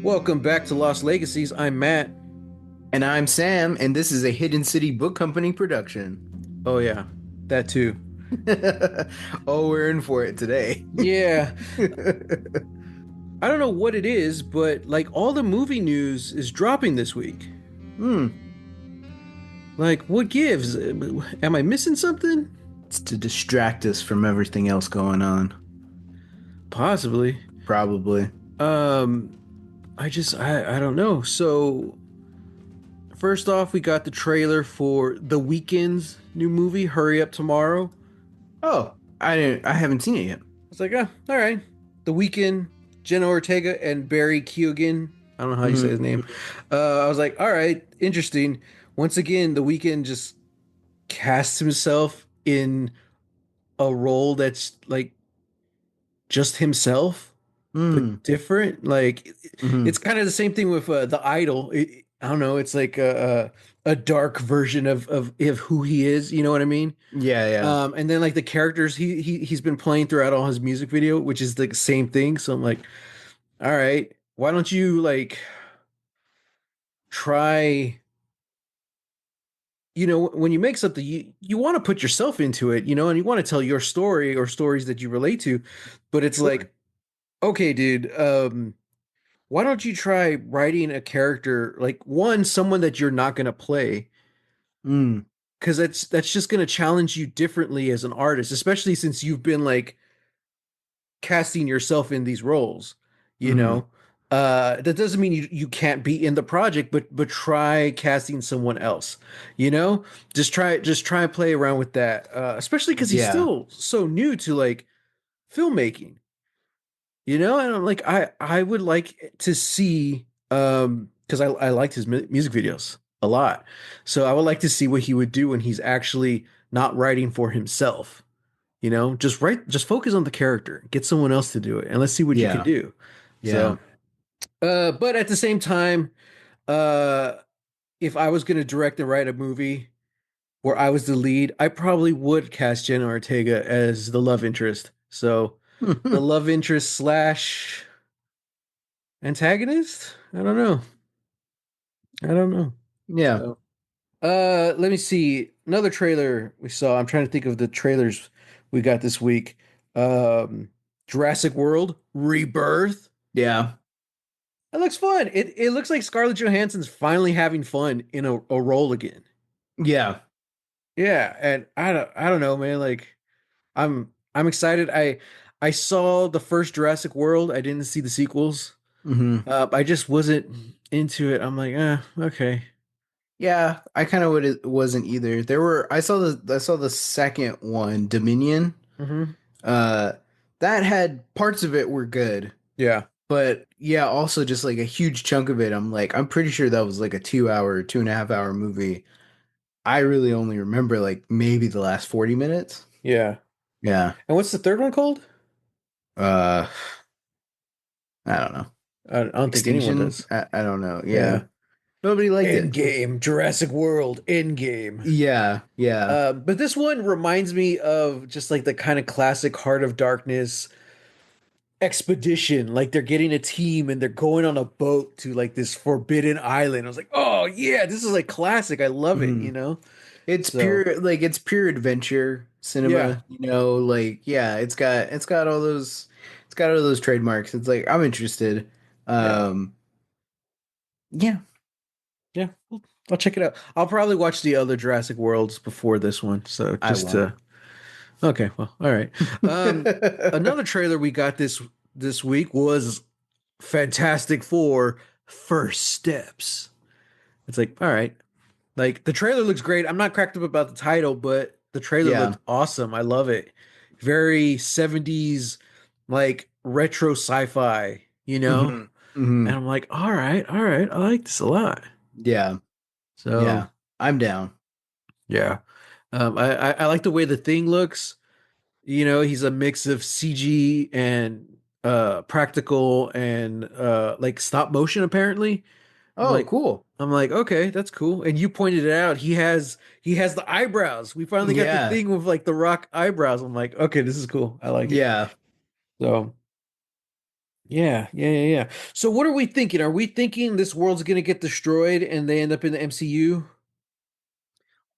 Welcome back to Lost Legacies. I'm Matt. And I'm Sam, and this is a Hidden City Book Company production. Oh yeah, that too. Oh, we're in for it today. Yeah, I don't know what it is, but like all the movie news is dropping this week. Hmm. Like, what gives? Am I missing something? It's to distract us from everything else going on. Possibly. Probably. Um, I don't know. So first off, we got the trailer for The Weeknd's new movie, Hurry Up Tomorrow. Oh, I haven't seen it yet. It's like, all right. The Weeknd, Jenna Ortega, and Barry Keoghan. I don't know how you say his Mhm. name. I was like, all right, interesting. Once again, The Weeknd just casts himself in a role that's like just himself, Mm. but different. Like it's Hmm. kind of the same thing with The Idol. I don't know. It's like a dark version of who he is. You know what I mean? Yeah, yeah. And then like the characters he's been playing throughout all his music video, which is the same thing. So I'm like, all right, why don't you like try, when you make something, you want to put yourself into it, and you want to tell your story or stories that you relate to, but it's Sure. like, okay, dude, why don't you try writing a character like someone that you're not gonna play, Mm. because that's just gonna challenge you differently as an artist, especially since you've been like casting yourself in these roles, you Hmm. know. That doesn't mean you can't be in the project, but try casting someone else, you know. Just try and play around with that, especially because he's Yeah. still so new to like filmmaking, and I'm like, I would like to see, because I liked his music videos a lot, so I would like to see what he would do when he's actually not writing for himself. Just focus on the character, get someone else to do it, and let's see what you can Yeah. do. Yeah. So, but at the same time, uh, if I was going to direct and write a movie where I was the lead, I probably would cast Jenna Ortega as the love interest. So, the love interest slash antagonist? I don't know. I don't know. Yeah. So, let me see. Another trailer we saw. I'm trying to think of the trailers we got this week. Um, Jurassic World Rebirth. Yeah. It looks fun. It looks like Scarlett Johansson's finally having fun in a role again. Yeah. Yeah, and I don't know, man. Like I'm excited. I saw the first Jurassic World. I didn't see the sequels. Hmm. I just wasn't into it. I'm like, okay. Yeah, I kind of would wasn't either. I saw the second one, Dominion. Hmm. Uh, that had parts of it were good, Yeah. but yeah, also just like a huge chunk of it. I'm pretty sure that was like a 2 hour, 2.5 hour movie. I really only remember like maybe the last 40 minutes. Yeah. Yeah. And what's the third one called? Uh, I don't know. I don't think anyone Extinction? does. I don't know. Yeah. Yeah. Nobody liked it. Endgame, Jurassic World, Endgame. Yeah. Yeah. But this one reminds me of just like the kind of classic Heart of Darkness expedition. Like they're getting a team and they're going on a boat to like this forbidden island. I was like, oh yeah, this is like classic. I love it, Mhm. It's So pure adventure yeah, cinema, like yeah, it's got all those trademarks. It's like I'm interested. yeah, Um yeah, yeah. I'll check it out. I'll probably watch the other Jurassic Worlds before this one. So I just won't. to okay, well, all right. Another trailer we got this week was Fantastic Four First Steps. It's like, all right. Like the trailer looks great. I'm not cracked up about the title, but the trailer Yeah. looked awesome. I love it. Very 70s like retro sci-fi, Hmm. And Hmm. I'm like, all right. I like this a lot. Yeah. So, Yeah. I'm down. yeah. I like the way the thing looks. He's a mix of CG and practical and like stop motion apparently. I'm Oh, like cool. I'm like, okay, that's cool. And you pointed it out. He has the eyebrows. We finally got the Yeah. thing with like the rock eyebrows. I'm like, okay, this is cool. I like it. Yeah. So Yeah. So what are we thinking? Are we thinking this world's gonna get destroyed and they end up in the MCU?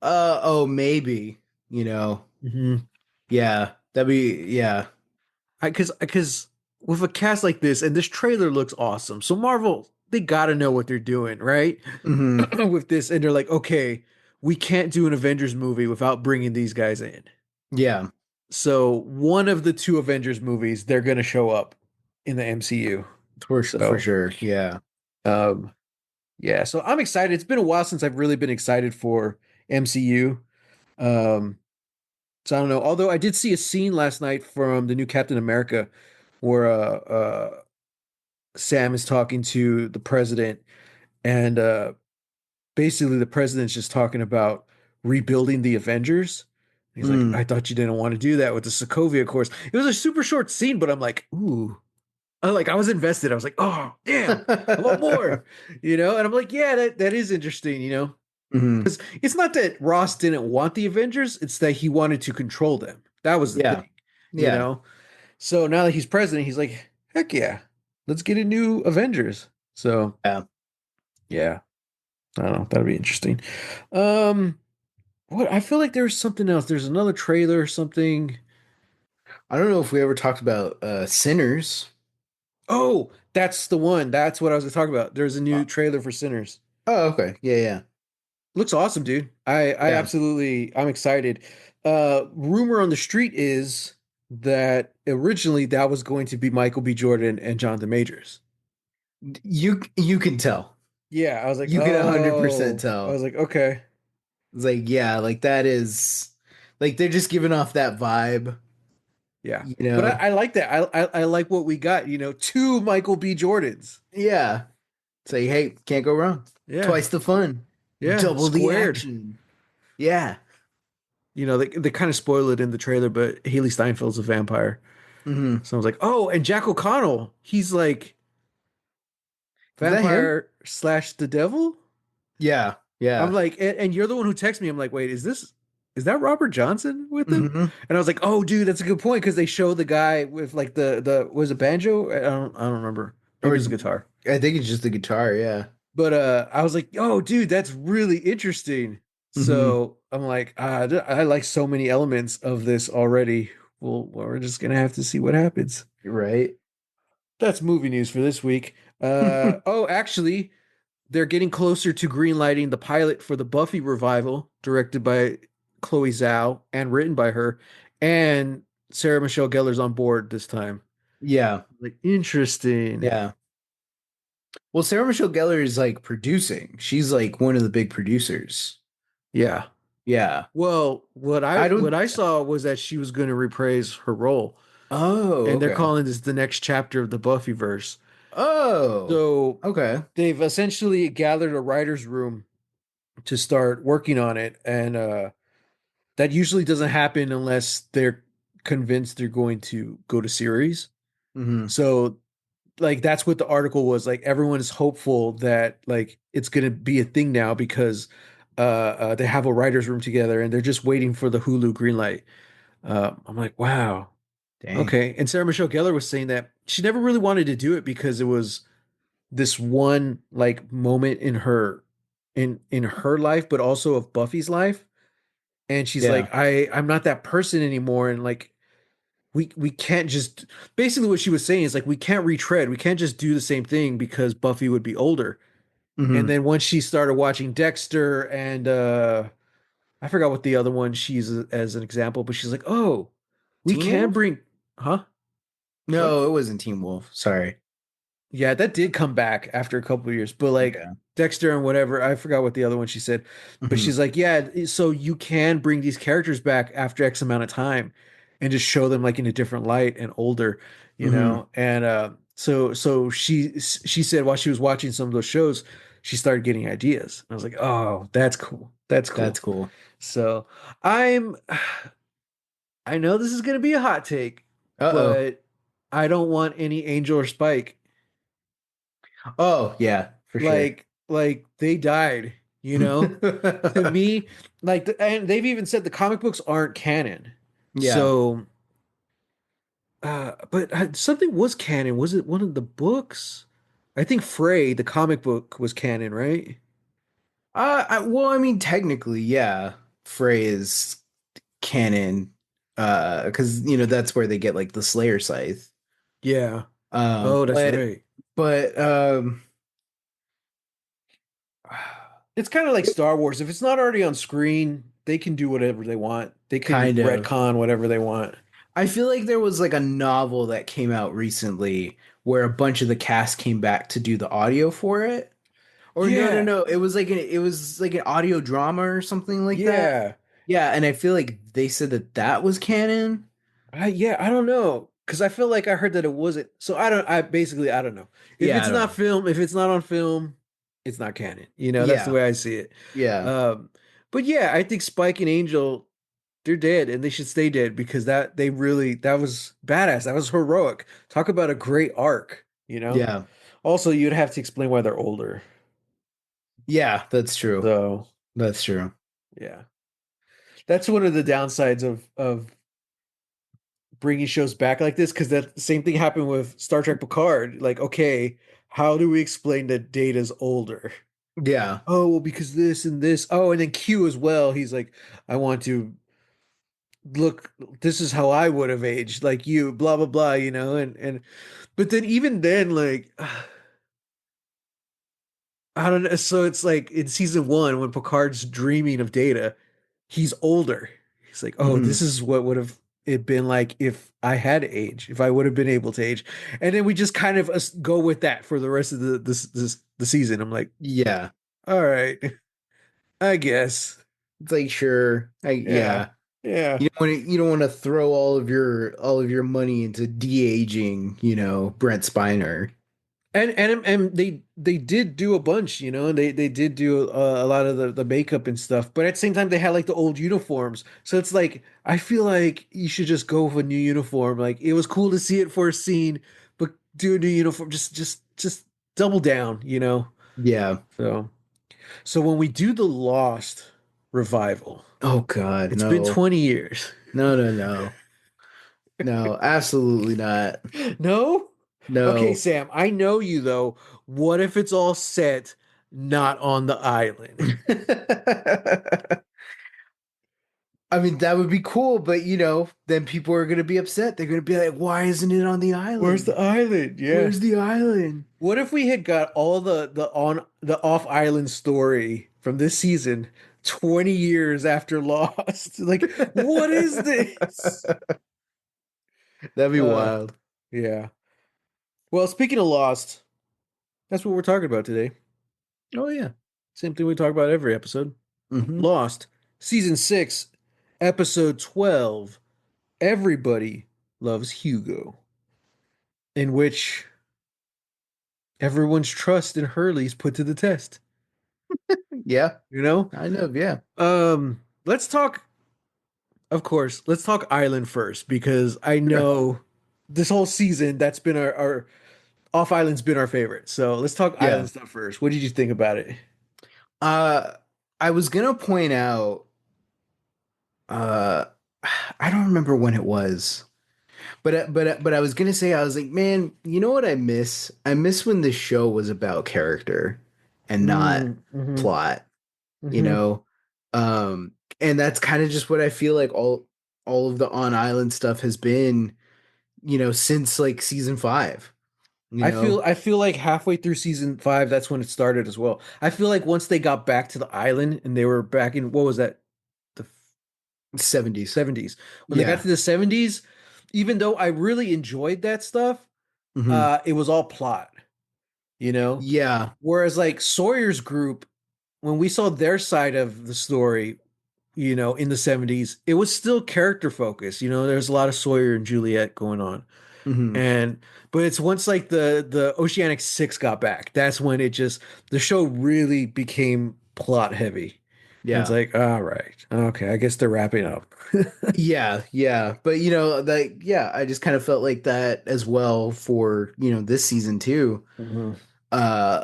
Oh, maybe, you know. Hmm. Yeah, that'd be, yeah. Because with a cast like this, and this trailer looks awesome, so Marvel they gotta know what they're doing, right? Hmm. With this, and they're like, okay, we can't do an Avengers movie without bringing these guys in. Yeah, So one of the two Avengers movies, they're gonna show up in the MCU. for So, sure. Yeah. um, yeah, so I'm excited. It's been a while since I've really been excited for MCU. Um, so I don't know. Although I did see a scene last night from the new Captain America where Sam is talking to the president, and basically the president's just talking about rebuilding the Avengers. He's like, Mm. I thought you didn't want to do that with the Sokovia Accords. It was a super short scene, but I'm like, ooh, I was invested. I was like, oh damn, I want more, And I'm like, yeah, that is interesting. Hmm. Because it's not that Ross didn't want the Avengers, it's that he wanted to control them. That was the Yeah. thing, you Yeah. know. So now that he's president, he's like, heck yeah, let's get a new Avengers. So Yeah. yeah, I don't know, that'll be interesting. Um, what I feel like there's something else. There's another trailer or something. I don't know if we ever talked about Sinners. Oh, that's the one. That's what I was gonna talk about. There's a Uh, new trailer for Sinners. oh, okay. Yeah, yeah. Looks awesome, dude. I Yeah. absolutely I'm excited. Rumor on the street is that originally that was going to be Michael B. Jordan and Jonathan Majors. You can tell. Yeah, I was like, You can 100% oh, I tell. was like, okay, It's like, yeah, like that is like they're just giving off that vibe, yeah. you But know. I like that. I like what we got. Two Michael B. Jordans. Yeah. Say, hey, can't go wrong. Yeah, Twice the fun, yeah, double the squared. action. Yeah. They kind of spoil it in the trailer, but Haley Steinfeld's a vampire. Hmm. So I was like, oh, and Jack O'Connell, he's like Is that him? vampire slash the devil. Yeah. I'm Yeah. like, and you're the one who texted me. I'm like, wait, is that Robert Johnson with him? Hmm. And I was like, oh, dude, that's a good point because they show the guy with like the was it banjo? I don't remember. Or Maybe it's a guitar. I think it's just the guitar. Yeah. But I was like, oh, dude, that's really interesting. Hmm. So I'm like, I like so many elements of this already. Well, we're just gonna have to see what happens. Right. That's movie news for this week. Oh, actually, they're getting closer to greenlighting the pilot for the Buffy revival, directed by Chloe Zhao and written by her, and Sarah Michelle Gellar's on board this time. Yeah. Like, interesting. Yeah. Well, Sarah Michelle Gellar is like producing. She's like one of the big producers. Yeah. Yeah. Well, what I I what don't. I saw was that she was going to reprise her role, Oh, and they're okay. calling this the next chapter of the Buffyverse. Oh, So okay. they've essentially gathered a writer's room to start working on it, and that usually doesn't happen unless they're convinced they're going to go to series. Hmm. So like that's what the article was. Like everyone is hopeful that like it's going to be a thing now because they have a writers room together and they're just waiting for the Hulu green light. I'm like, wow, Dang. okay. And Sarah Michelle Gellar was saying that she never really wanted to do it because it was this one like moment in her life, but also of Buffy's life. And she's Yeah. like, I'm not that person anymore. And like we can't just basically what she was saying is like we can't retread. We can't just do the same thing because Buffy would be older. And Hmm. then once she started watching Dexter and I forgot what the other one she's as an example, but she's like, "Oh, we Teen can Wolf? bring huh? What? No, it wasn't Teen Wolf. Sorry. Yeah, that did come back after a couple of years, but like Okay. Dexter and whatever, I forgot what the other one she said, but Hmm. she's like, yeah, so you can bring these characters back after X amount of time and just show them like in a different light and older, Hmm. And so she said while she was watching some of those shows, she started getting ideas. I was like, oh, that's cool. That's That's cool. cool. So I'm I know this is gonna be a hot take, Uh-oh. but I don't want any Angel or Spike. Oh, yeah, for sure. Like they died, you know? To me, and they've even said the comic books aren't canon. Yeah. So but something was canon. Was it one of the books? I think Frey, the comic book, was canon, right? Well, I mean, technically, yeah, Frey is canon, because that's where they get like the Slayer scythe. Yeah. Um, Oh, that's but right. but It's kind of like Star Wars. If it's not already on screen, they can do whatever they want. They can kind of. retcon whatever they want. I feel like there was like a novel that came out recently where a bunch of the cast came back to do the audio for it. Or no, no, Yeah. no. It was like an audio drama or something like that. Yeah. Yeah, and I feel like they said that that was canon. Yeah, I don't know. Because I feel like I heard that it wasn't. So I don't know. If Yeah, it's I don't not know. film, if it's not on film, it's not canon. That's the Yeah, way I see it. yeah, Um, but yeah, I think Spike and Angel, they're dead and they should stay dead because that was badass. That was heroic. Talk about a great arc. yeah, Also, you'd have to explain why they're older. yeah. That's true. So, That's true. yeah. That's one of the downsides of bringing shows back like this because that same thing happened with Star Trek Picard. Like, okay, how do we explain that Data's older? Yeah, Oh, well, because this and this. Oh, and then Q as well. He's like, I want to look. This is how I would have aged, like you. Blah blah blah. And but then even then, like, I don't know. So it's like in season one when Picard's dreaming of Data, he's older. He's like, oh, hmm, this is what would have it been like if I had age, if I would have been able to age. And then we just kind of go with that for the rest of the season. I'm like, yeah. all right, I guess. It's like sure, Yeah. yeah. Yeah. You don't want to throw all of your money into de-aging, Brent Spiner. And they did do a bunch, and they did do a lot of the makeup and stuff, but at the same time they had like the old uniforms, so it's like I feel like you should just go with a new uniform. Like it was cool to see it for a scene, but do a new uniform, just double down. Yeah. So when we do the Lost revival, Oh God, it's been no. 20 years. No, no, no. No, absolutely not. No? Okay, No. Sam, I know you though. What if it's all set not on the island? I mean, that would be cool, but then people are gonna be upset. They're gonna be like, "Why isn't it on the Where's the island? island? Yeah. Where's the island?" What if we had got all the off island story from this season 20 years after Lost? Like, what is this? That'd be Uh wild. yeah. Well, speaking of Lost, that's what we're talking about today. Oh yeah. Same thing we talk about every episode. Hmm. Lost, season 6, episode 12. Everybody loves Hugo, in which everyone's trust in Hurley is put to the test. Yeah, You know? I know. Yeah. Let's talk, of course, let's talk Island first because I Sure. know this whole season that's been our off Island's been our favorite. So let's talk Yeah. Island stuff first. What did you think about it? Uh, I was gonna point out. Uh, I don't remember when it was. But I was gonna say I was like, man, you know what I miss? I miss when the show was about character and not Mm-hmm. plot, you Mm-hmm. know? Um, and that's kind of just what I feel like all of the on island stuff has been, since like season five, you I know, feel I feel like halfway through season 5, that's when it started as well. I feel like once they got back to the island and they were back in what was that? The 70s. 70s. When they got Yeah. to the 70s, even though I really enjoyed that stuff, Hmm. it was all plot. Yeah. Whereas like Sawyer's group, when we saw their side of the story, in the 70s, it was still character focused. There's a lot of Sawyer and Juliet going on. Hmm. And but it's once like the Oceanic 6 got back, that's when the show really became plot heavy. And it's Yeah. like, all right, okay, I guess they're wrapping up. Yeah, yeah. But that yeah, I just kind of felt like that as well for, this season too. Mhm. Uh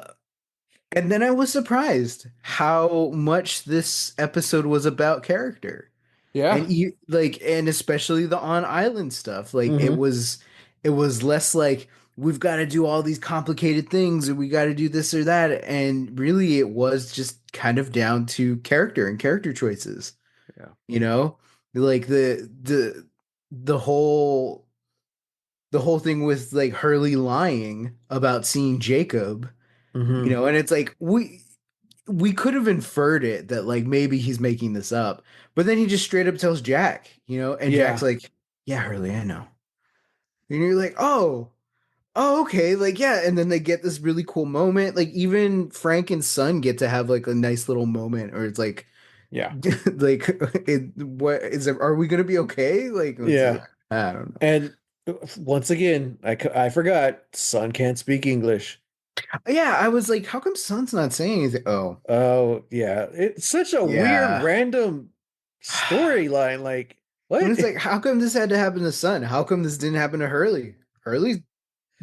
And then I was surprised how much this episode was about character. Yeah. like, and especially the on island stuff. Like Hmm. it was less like we've got to do all these complicated things and we got to do this or that, and really it was just kind of down to character and character choices. Yeah. You know, like the whole the whole thing with like Hurley lying about seeing Jacob, you Hmm. know, and it's like we could have inferred it that like maybe he's making this up, but then he just straight up tells Jack, you know, and Jack's Yeah. like, "Yeah, Hurley, I know." And you're like, "Oh, okay." Like, yeah, and then they get this really cool moment. Like even Frank and Son get to have like a nice little moment or it's like Yeah. like what is it, are we going to be okay? Like it's Yeah. like, I don't know. And once again, I forgot, Son can't speak English. Yeah, I was like, how come Son's not saying anything? Oh, Oh, yeah. It's such a weird, yeah. random storyline. Like, And what? it's like, how come this had to happen to Son? How come this didn't happen to Hurley? Hurley,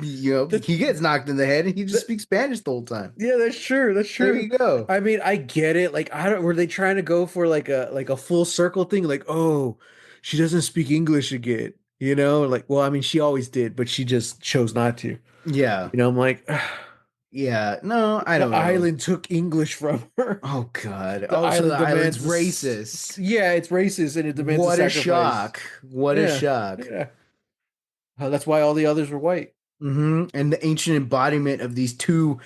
you know, The, he gets knocked in the head and he just the, speaks Spanish the whole time. yeah, that's true. That's There true. you go. I mean, I get it. Like, I don't, were they trying to go for like a full circle thing? Like, oh, she doesn't speak English again. You know, like, well, I mean, she always did, but she just chose not to. Yeah. You know, I'm like, Yeah. No, I the don't know. island took English from her. Oh God. The Also, the island island's demands this. yeah, it's racist and it demands a What a sacrifice. shock. What a Yeah, shock. yeah. That's why all the others were white. And the ancient embodiment of these two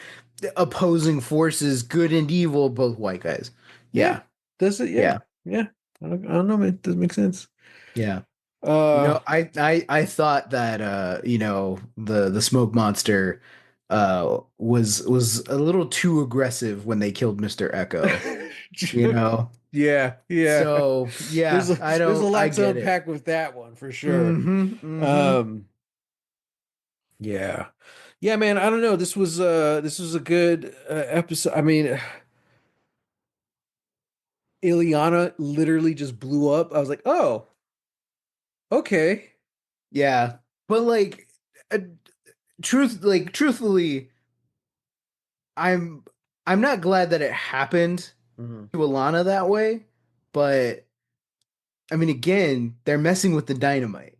opposing forces, good and evil, both white guys. Yeah, Yeah. does it? Yeah, Yeah. yeah. I don't know, man. Doesn't make sense. Yeah. You Uh, know, I thought that you know, the smoke monster was a little too aggressive when they killed Mr. Echo, you know. yeah, yeah. So, yeah, There's a I lot to get it. unpack with that one for sure. Mhm. Mhm. Um, yeah, yeah, man. I don't know. This was a good episode. I mean, Ileana literally just blew up. I was like, oh, okay. Yeah. But like uh, truthfully, I'm I'm not glad that it happened Hmm. to Alana that way, but I mean, again, they're messing with the dynamite.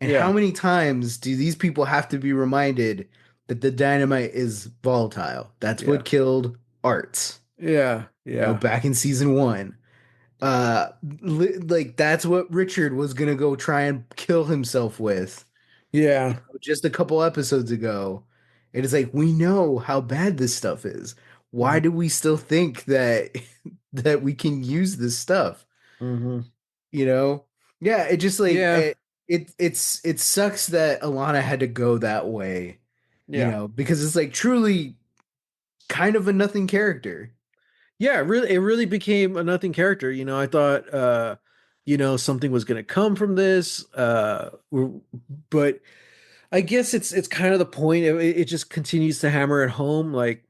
And how Yeah, many times do these people have to be reminded that the dynamite is volatile? That's yeah, what killed Arts, yeah, you know, yeah, back in season one. Like that's what Richard was gonna go try and kill himself with, you yeah. know, just a couple episodes ago. It is like we know how bad this stuff is. Why Hmm. do we still think that that we can use this stuff? Hmm. You know, yeah, it just like Yeah, it sucks that Alana had to go that way, you yeah. know, because it's like truly kind of a nothing character. Yeah, it really became a nothing character. You know, I thought you know, something was gonna come from this. But I guess it's kind of the point. It just continues to hammer it home, like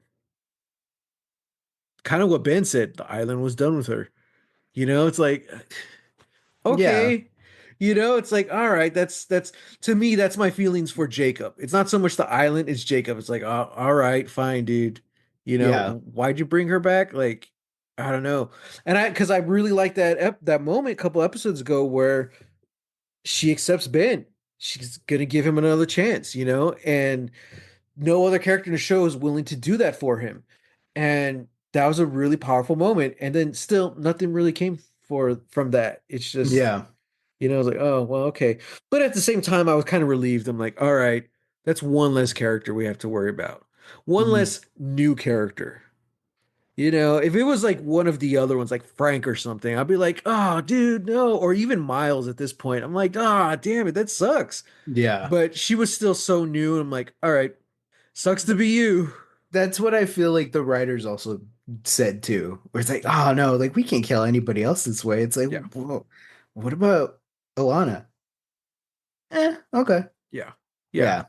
kind of what Ben said. The island was done with her. You know, it's like Yeah, okay. You know, it's like, all right, that's to me, that's my feelings for Jacob. It's not so much the island, it's Jacob. It's like, oh, all right, fine, dude. You yeah, know, why'd you bring her back? Like, I don't know. And because I really like that moment a couple episodes ago where she accepts Ben. She's gonna give him another chance, you know, and no other character in the show is willing to do that for him. And that was a really powerful moment. And then still nothing really came from that. It's just yeah. you know, I was like, oh, well, okay. But at the same time, I was kind of relieved. I'm like, all right, that's one less character we have to worry about. One Mhm. less new character. You know, if it was like one of the other ones, like Frank or something, I'd be like, oh, dude, no. Or even Miles at this point. I'm like, ah, damn it, that sucks. Yeah. But she was still so new. And I'm like, all right, sucks to be you. That's what I feel like the writers also said too. Where it's like, oh no, like we can't kill anybody else this way. It's like, Yeah, well, what about Alana? Okay. yeah, yeah, Yeah.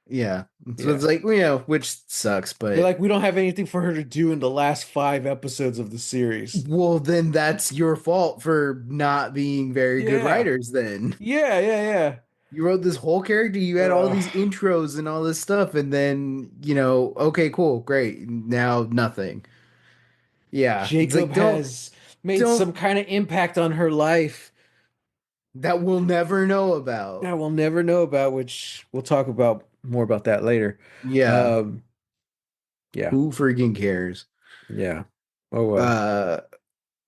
Yeah. So yeah. it's like, you know, which sucks, They're but like, we don't have anything for her to do in the last 5 episodes of the series. well, then that's your fault for not being very good Yeah, writers then. yeah, yeah, You wrote this whole character, you yeah. had all these intros and all this stuff, and then, you know, okay, cool, great. Now nothing. Yeah. It's Jacob like has made some don't kind of impact on her life. that we'll never know about. that we'll never know about, which we'll talk about more about that later. Yeah, Um, yeah, who freaking cares? yeah. Oh well. Uh,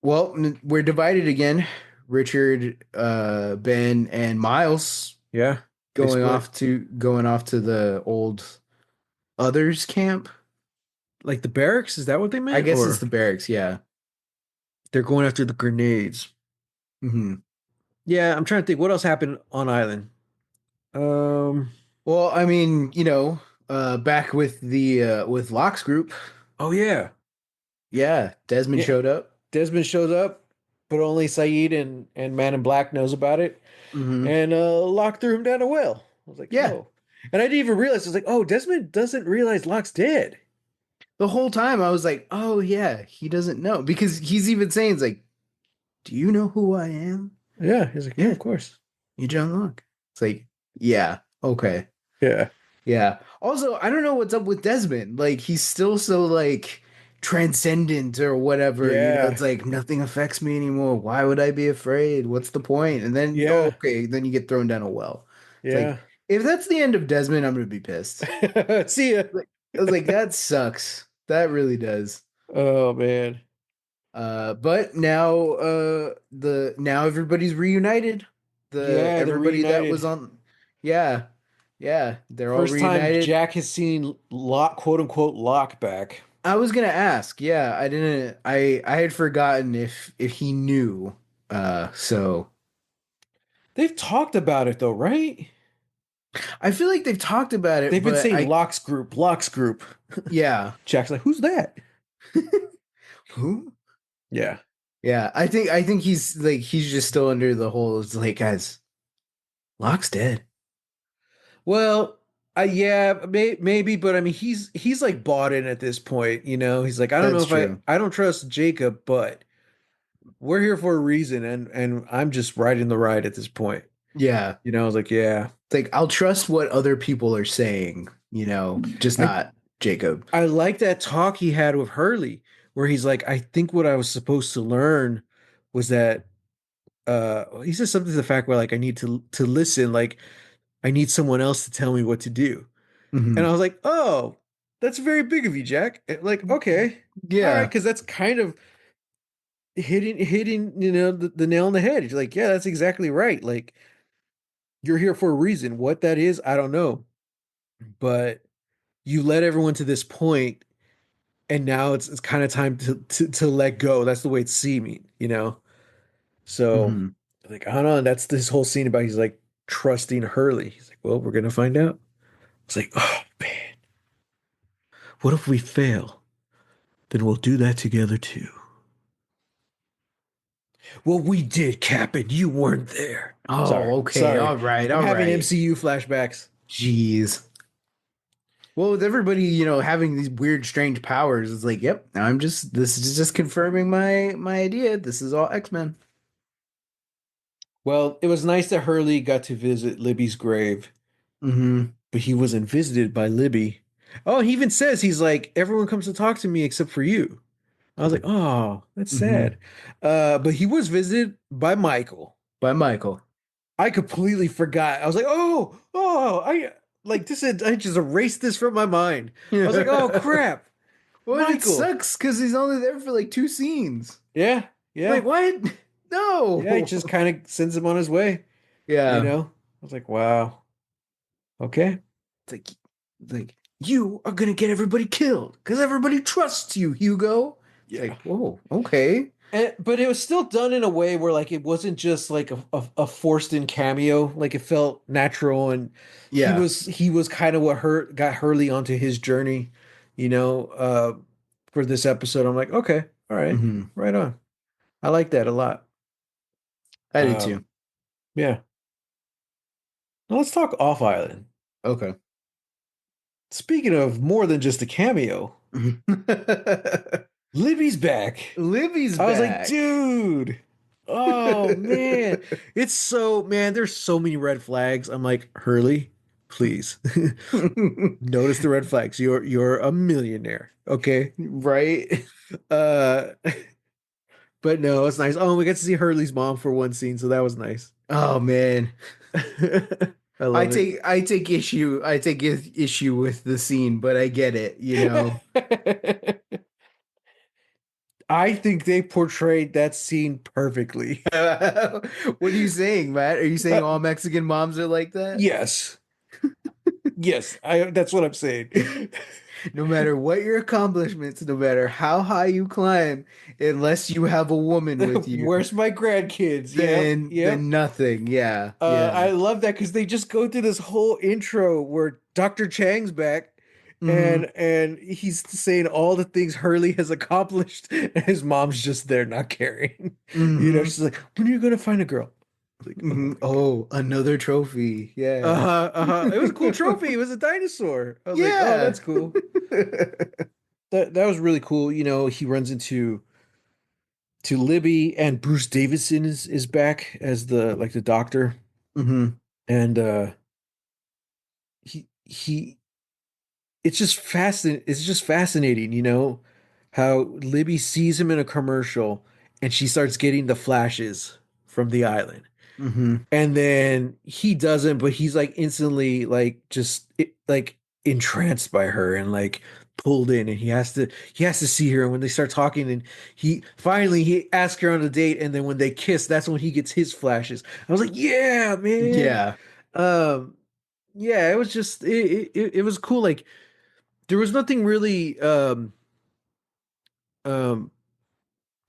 well, we're divided again. Richard, Ben, and Miles Yeah, they split. going off to the old others camp. Like the barracks, is that what they I meant? guess it's Or the barracks. Yeah. they're going after the grenades? Hmm. Yeah, I'm trying to think what else happened on island. Um, Well, I mean, back with the with Locke's group. oh yeah. Yeah, Desmond Yeah. showed up. Desmond shows up, but only Saeed and Man in Black knows about it. Hmm. And Locke threw him down a well. I was like, Yeah, oh. And I didn't even realize. I was like, oh, Desmond doesn't realize Locke's dead. the whole time I was like, oh yeah, he doesn't know because he's even saying it's like, do you know who I am? Yeah, he's like, yeah, Yeah, of course. you John Locke. It's like, yeah, okay. Yeah. Yeah. Also, I don't know what's up with Desmond. Like he's still so like transcendent or whatever, Yeah. it's like nothing affects me anymore. Why would I be afraid? What's the point? And then oh, Yeah. okay, then you get thrown down a well. It's like Yeah. if that's the end of Desmond, I'm gonna be pissed. See ya. Like I was like, that sucks. That really does. Oh man. But now the now everybody's reunited. The Yeah, they're everybody that was reunited. on yeah, yeah, they're all First time reunited. Jack has seen Lock, quote unquote, Lock back. I was gonna ask, yeah, I didn't I had forgotten if he knew. So They've talked about it though, right? I feel like they've talked about it, They've been but saying I Lock's group, Lock's group. yeah. Jack's like, who's that? Who? Yeah. Yeah, I think he's just still under the whole it's like guys, Locke's dead. Well, yeah, maybe, but I mean, he's like bought in at this point. He's like, I don't know That's if I true. I don't trust Jacob, but we're here for a reason, and I'm just riding the ride at this point. Yeah. I was like, yeah, It's like I'll trust what other people are saying, just I not Jacob. I like that talk he had with Hurley, where he's like, I think what I was supposed to learn was that he says something to the fact where like I need to listen, like I need someone else to tell me what to do. And Hmm. I was like, oh, that's very big of you, Jack. Like, okay, all right, Yeah. because that's kind of hitting, the nail on the head. You're like, yeah, that's exactly right. Like, you're here for a reason. What that is, I don't know. But you led everyone to this point, and now it's kind of time to let go. That's the way it's seeming. So, Hmm. like, I don't know. That's this whole scene about he's like trusting Hurley. He's like, well, we're gonna find out. It's like, oh man, what if we fail? Then we'll do that together too. Well, we did, Cap, and you weren't there. Sorry, Oh, okay. sorry. All right. I'm All having right. MCU flashbacks. Jeez. Well, with everybody, having these weird, strange powers, it's like, yep, this is just confirming my idea. This is all X-Men. Well, it was nice that Hurley got to visit Libby's grave, Hmm. but he wasn't visited by Libby. Oh, he even says he's like, everyone comes to talk to me except for you. I was like, oh, that's Hmm. sad. But he was visited by Michael. By Michael. I completely forgot. I was like, I like this. I just erased this from my mind. I was like, oh Well, crap, it Michael. sucks because he's only there for like two scenes. Yeah, Wait, yeah, what? yeah. He No. just kind of sends him on his way. You Yeah. know. I was like, wow, okay, It's like, you are gonna get everybody killed because everybody trusts you, Hugo. It's yeah. like, whoa, okay. But it was still done in a way where like it wasn't just like a forced in cameo. Like it felt natural, and he Yeah. was he was kind of what got Hurley onto his journey. You know, uh, for this episode, I'm like, okay, all right, Hmm. right on. I like that a lot. I did too. Um, yeah. Now let's talk off island. Okay. Speaking of more than just a cameo, Libby's back. Libby's I was like, back. dude. Oh man. Man, there's so many red flags. I'm like, Hurley, please. Notice the red flags. You're a millionaire. Okay. Right? Uh But no, it's nice. Oh, we got to see Hurley's mom for one scene, so that was nice. Oh man. I love it. I take issue with the scene, but I get it, you know. I think they portrayed that scene perfectly. What are you saying, Matt? Are you saying Uh, all Mexican moms are like that? yes. Yes, I that's what I'm saying. No matter what your accomplishments, no matter how high you climb, unless you have a woman with you, Where's my grandkids? Yep, yep. then nothing. Yeah, yeah. I love that because they just go through this whole intro where Dr. Chang's back Hmm. and he's saying all the things Hurley has accomplished, and his mom's just there not caring. You know, Hmm. she's like, "When are you gonna find a girl?" Like, oh Hmm. my God. Oh, another trophy. Yeah. Uh-huh, uh-huh. It was a cool trophy. It was a dinosaur. I was like, oh, Yeah. that's cool. That was really cool. You know, he runs into to Libby and Bruce Davison is back as the like the doctor. Hmm. And he it's just fascinating, you know, how Libby sees him in a commercial and she starts getting the flashes from the island. Hmm. And then he doesn't, but he's like instantly like like entranced by her and like pulled in, and he has to see her. And when they start talking, and he asks her on a date, and then when they kiss, that's when he gets his flashes. I was like, yeah, man. Yeah. Um, yeah, it was just it was cool. Like there was nothing really um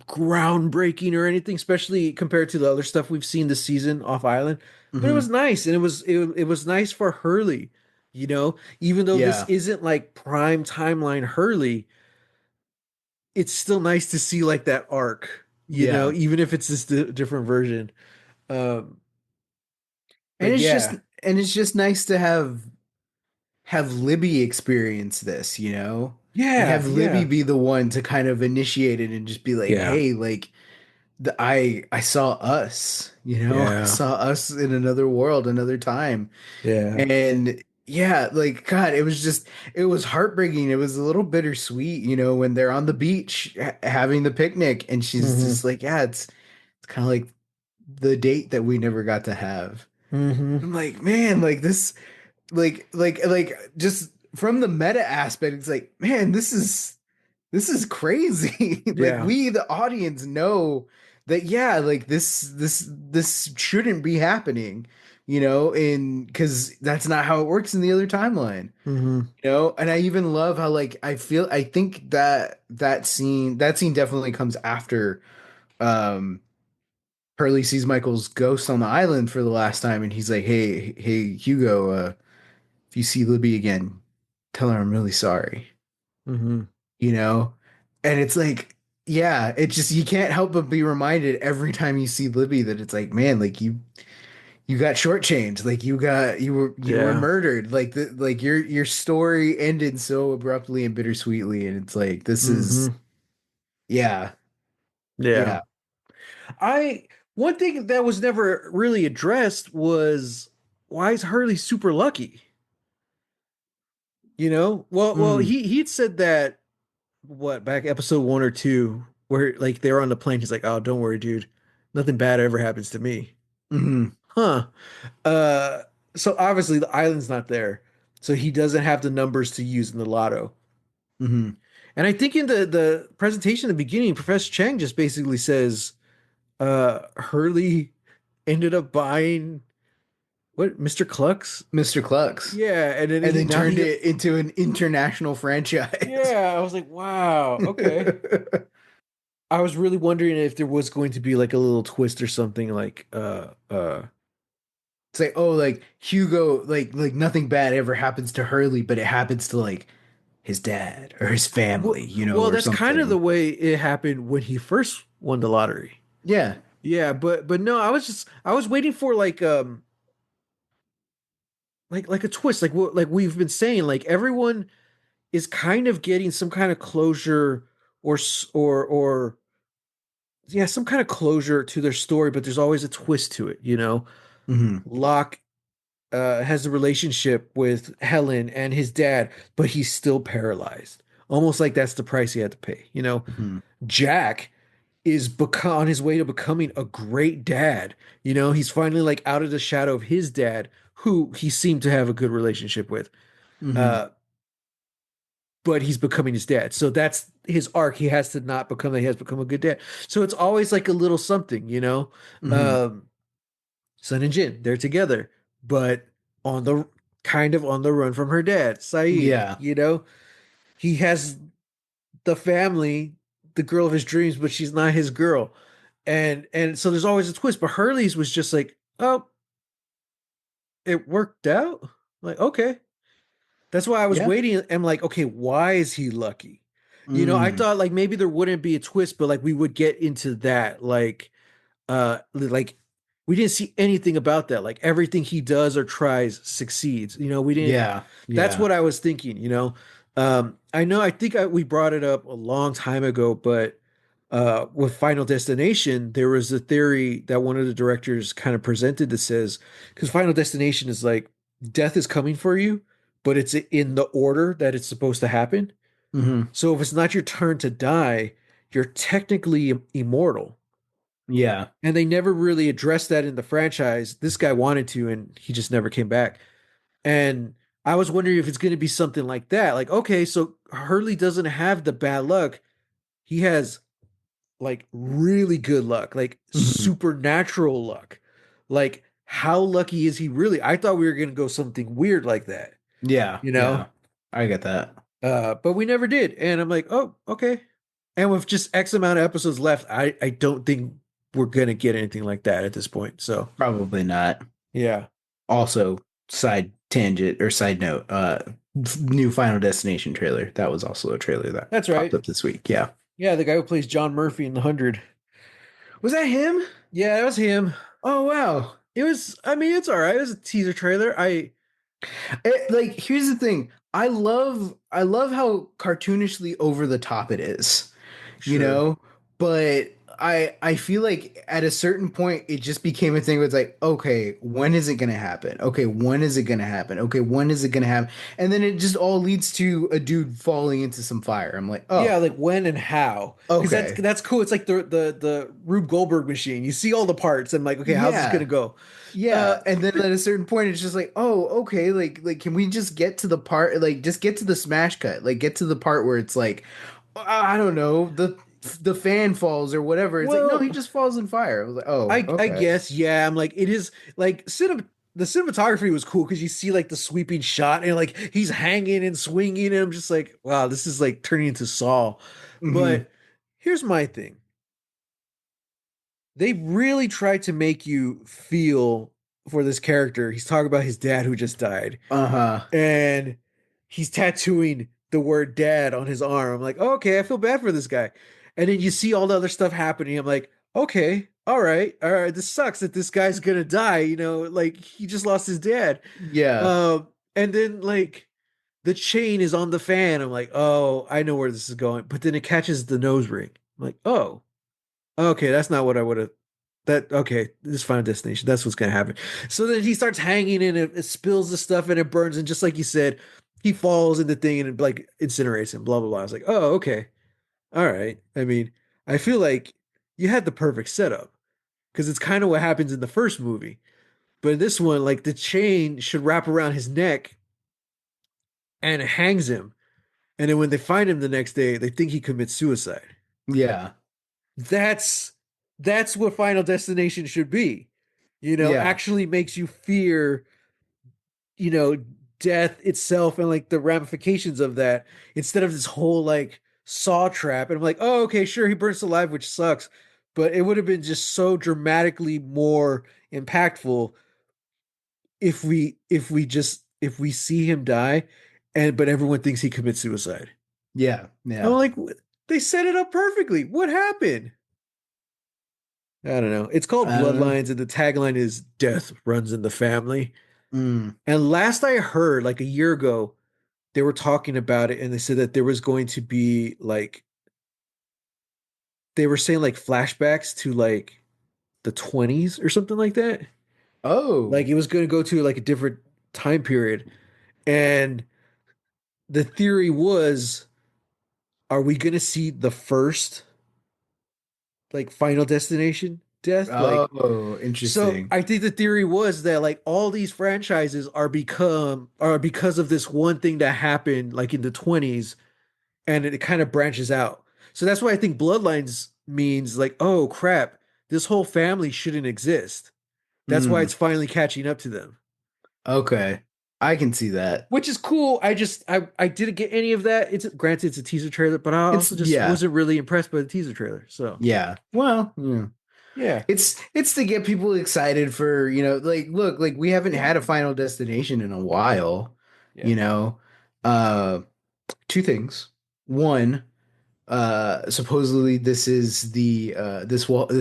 groundbreaking or anything, especially compared to the other stuff we've seen this season off island. But it Hmm. was nice, and it was nice for Hurley, you know, even though this Yeah. isn't like prime timeline Hurley, it's still nice to see like that arc, you know, Yeah. even if it's just a different version. Um, And but it's just yeah, and it's just nice to have Libby experience this, you know? And yeah, have Libby yeah, be the one to kind of initiate it and just be like, yeah, "Hey, like I saw us, you know? I yeah, saw us in another world, another time." yeah. And yeah, like God, it was heartbreaking. It was a little bittersweet, you know, when they're on the beach having the picnic and she's Mm-hmm. just like, "Yeah, it's kind of like the date that we never got to have." Mm-hmm. I'm like, man, like this like just from the meta aspect, it's like, man, this is crazy. Like Yeah. we the audience know that yeah, like this shouldn't be happening, you know, and because that's not how it works in the other timeline. Mm-hmm. You know, and I even love how like I think that that scene definitely comes after um Hurley sees Michael's ghost on the island for the last time, and he's like, hey, Hugo, if you see Libby again, tell her I'm really sorry, Mm-hmm. you know? And it's like, yeah, it just, you can't help but be reminded every time you see Libby that it's like, man, like you got shortchanged, like you were Yeah. murdered, like like your story ended so abruptly and bittersweetly, and it's like, this is, Mm-hmm. yeah, Yeah. yeah. I One thing that was never really addressed was why is Hurley super lucky? You know? Well, Mm, he'd said that what back episode 1 or 2, where like they were on the plane. He's like, "Oh, don't worry, dude. Nothing bad ever happens to me." mm, Huh. Uh, so obviously the island's not there, so he doesn't have the numbers to use in the lotto. mm. And I think in the presentation in the beginning, Professor Chang just basically says, Hurley ended up buying what, Mr. Clucks? Mr. Clucks. Yeah, and then And then now turned it into an international franchise. yeah, I was like, wow, okay. I was really wondering if there was going to be like a little twist or something like It's like, oh, like Hugo, like nothing bad ever happens to Hurley, but it happens to like his dad or his family, you know, well, or that's kind of the something. way it happened when he first won the lottery. Yeah. Yeah, but no, I was waiting for like a twist, like we've been saying, like everyone is kind of getting some kind of closure or yeah, some kind of closure to their story, but there's always a twist to it, you know. Hmm. Locke has a relationship with Helen and his dad, but he's still paralyzed. Almost like that's the price he had to pay, you know. Hmm. Jack is on his way to becoming a great dad. You know, he's finally like out of the shadow of his dad, who he seemed to have a good relationship with. Hmm. Uh, but he's becoming his dad. So that's his arc. He has to not become that. He has become a good dad. So it's always like a little something, you know. Hmm. Um, Sun and Jin, they're together, but on the kind of on the run from her dad, Saeed. Yeah. You know, he has the family, the girl of his dreams, but she's not his girl. And so there's always a twist. But Hurley's was just like, oh, it worked out. Like, okay. That's why I was Yeah. waiting. I'm like, okay, why is he lucky? You know, I Mm. thought like maybe there wouldn't be a twist, but like we would get into that. Like we didn't see anything about that. Like everything he does or tries succeeds. You know, we didn't. Yeah. That's Yeah. what I was thinking. You know, I know. I think we brought it up a long time ago, but with Final Destination, there was a theory that one of the directors kind of presented that says, because Final Destination is like death is coming for you, but it's in the order that it's supposed to happen. Hmm. So if it's not your turn to die, you're technically immortal. Yeah. And they never really addressed that in the franchise. This guy wanted to, and he just never came back. And I was wondering if it's going to be something like that. Like, okay, so Hurley doesn't have the bad luck. He has like really good luck, like Hmm. supernatural luck. Like, how lucky is he really? I thought we were going to go something weird like that, Yeah. you know? Yeah. I get that. But we never did. And I'm like, oh, okay. And with just X amount of episodes left, I don't think we're going to get anything like that at this point. So, Probably not. yeah, Also, side tangent or side note, new Final Destination trailer. That was also a trailer that that's popped right. up this week. Yeah. Yeah, the guy who plays John Murphy in The 100. Was that him? Yeah, that was him. Oh wow. It was, I mean, it's all right. It was a teaser trailer. Like here's the thing. I love how cartoonishly over the top it is. You Sure. know? But I feel like at a certain point it just became a thing where it's like, okay, when is it gonna happen? Okay, when is it gonna happen? Okay, when is it gonna happen? And then it just all leads to a dude falling into some fire. I'm like, Yeah, oh, like when and how. Because okay. that's cool. It's like the Rube Goldberg machine. You see all the parts and like, okay, how's this gonna Yeah. go? Yeah, and then at a certain point, it's just like, oh, okay, like, can we just get to the part, like, just get to the smash cut, like, get to the part where it's like, I don't know, the fan falls or whatever. It's like, no, he Well, just falls in fire. I was like, oh, I okay, guess, yeah. I'm like, it is like the cinematography was cool because you see like the sweeping shot and like he's hanging and swinging, and I'm just like, wow, this is like turning into Saw. hmm, But here's my thing. They really tried to make you feel for this character. He's talking about his dad who just died, uh-huh, and he's tattooing the word dad on his arm. I'm like, oh, okay, I feel bad for this guy. And then you see all the other stuff happening. I'm like, okay, all right, this sucks that this guy's gonna die. You know, like he just lost his dad. yeah, And then like the chain is on the fan. I'm like, oh, I know where this is going. But then it catches the nose ring. I'm like, oh, okay, that's not what I would have. That okay, this is Final Destination. That's what's gonna happen. So then he starts hanging and it spills the stuff and it burns. And just like you said, he falls in the thing and it like incinerates him, blah blah blah. I was like, oh, okay. All right. I mean, I feel like you had the perfect setup because it's kind of what happens in the first movie. But in this one, like the chain should wrap around his neck and it hangs him. And then when they find him the next day, they think he commits suicide. yeah, That's that's what Final Destination should be. You know, yeah, actually makes you fear, you know, death itself and like the ramifications of that instead of this whole like saw trap. And I'm like, oh, okay, sure, he burns alive, which sucks. But it would have been just so dramatically more impactful if we see him die and but everyone thinks he commits suicide. yeah, I'm yeah. like, they set it up perfectly. What happened? I don't know. It's called I don't know. Bloodlines, and the tagline is "Death runs in the family." Mm. And last I heard, like a year ago, they were talking about it, and they said that there was going to be like they were saying like flashbacks to like the 20s or something like that. Like Oh, it was going to go to like a different time period, and the theory was, are we going to see the first like Final Destination death. Like, Oh, so interesting. I think the theory was that like all these franchises are because of this one thing that happened like in the 20s, and it kind of branches out. So that's why I think Bloodlines means like, oh crap, this whole family shouldn't exist. That's why Hmm. it's finally catching up to them. Okay. I can see that. Which is cool. I didn't get any of that. It's granted it's a teaser trailer, but I It's also just yeah. wasn't really impressed by the teaser trailer. So Yeah. Well, yeah. yeah, It's to get people excited for, like look, like we haven't had a Final Destination in a while, yeah. you know. Uh Two things. One, supposedly this